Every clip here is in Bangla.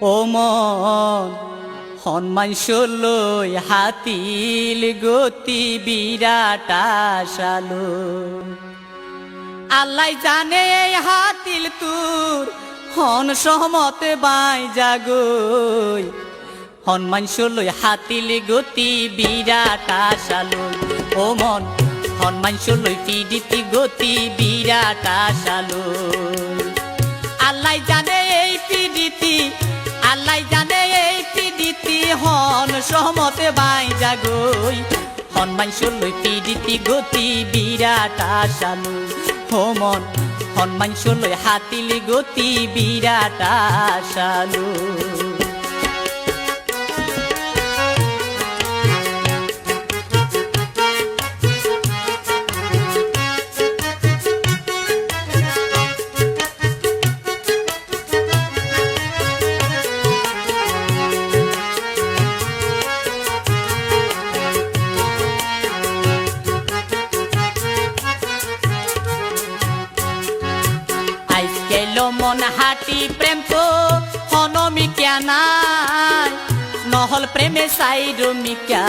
ও মন হনমান ষোলই হাতিল গতি বিরাট আশালো আল্লাহ জানে এই হাতিল তুর হন সহমতে বাই জাগই হনমান ষোলই হাতিল গতি বিরাট আশালো ও মন হনমান ষোলই পিডিতি গতি বিরাট আশালো আল্লাহ জানে এই পিডিতি আল্লাহ জানে এই পিডিতি হন সহমতে বাই জাগই হনমান ষোলই পিডিতি গতি বিরাট আশালো ও মন হনমান ষোলই হাতিল গতি বিরাট আশালো মন হাটি প্রেম তো হনমিকা নাই নহল প্রেমে সাইরমিকা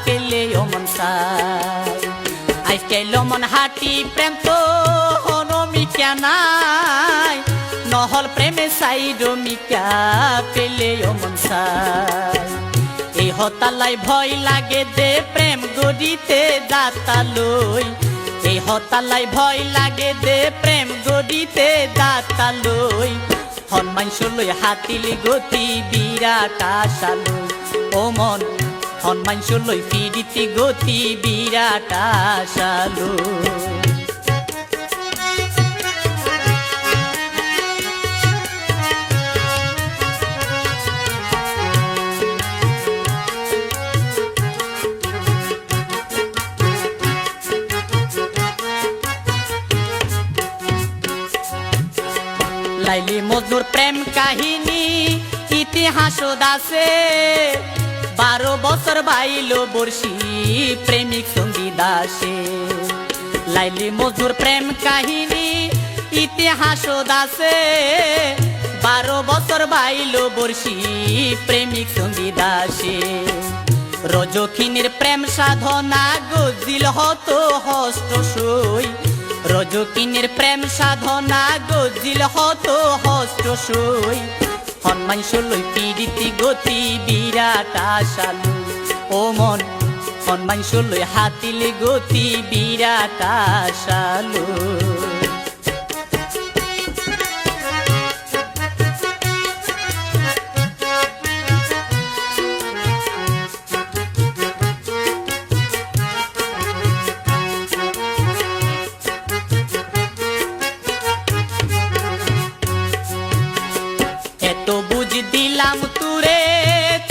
পেলে মন সাই আজকাল মন হাটি প্রেম তো হনমিকা নাই নহল প্রেমে সাইরমিকা পেলে মন সাই এই হতালাই ভয় লাগে দে প্রেম গড়িতে দাতালই এই হতালাই ভয় লাগে দে প্রেম গড়িতে দাতালই হনমান ষোলই হাতিল গতি বিরাট আশালই ও মন হনমান ষোলই পিডিতি গতি বিরাট আশালই লাইলি মজনুর প্রেম কাহিনী ইতিহাস দাসে 12 বছর বাইলো বর্ষি প্রেমিক সঙ্গী দাসে লাইলি মজনুর প্রেম কাহিনী ইতিহাস দাসে 12 বছর বাইলো বর্ষি প্রেমিক সঙ্গী দাসে রজখিনীর প্রেম সাধনা গজিল হতো হস্ত সই রজকিনীর প্রেম সাধনা গজিল হতো হস্ত সই হনমান ষোলই পিডিতি গতি বিরাট আশালো ও মন হনমান ষোলই হাতিল গতি বিরাট আশালো দিলাম তুরে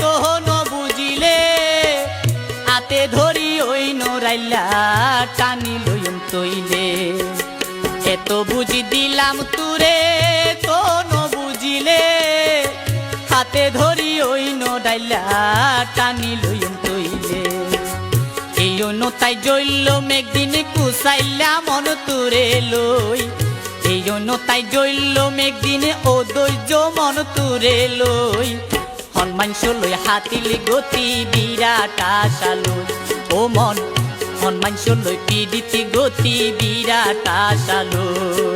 তোহন বুঝিলে আতে ধরি ওই নরাইলা টানি লইম তৈলে এত বুঝি দিলাম তুরে তোহন বুঝিলে হাতে ধরি ওই নরাইলা টানি লইম তৈলে এই নতাই জইল মেঘদিন কুসাইলা মন তুরে লই এই নতাই জইল মেঘদিনে ও দৈর্য মন তুরে লই হনমান ষোলই হাতিল গতি বিরাট আশালই ও মন হনমান ষোলই পিডিতি গতি বিরাট আশালই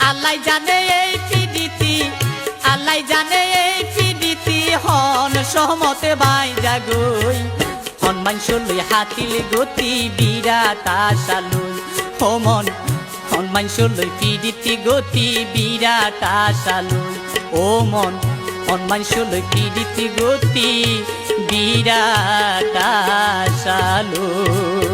আল্লাহ জানে এই পিডিতি আল্লাহ জানে এই পিডিতি হন সহমতে বাই জাগই হনমান ষোলই হাতিল গতি বিরাট আশালই ও মন হনমান ষোলই পিডিতি গতি বিরাট আশালই ও মন হনমান ষোলই পিডিতি গতি বিরাট আশালই।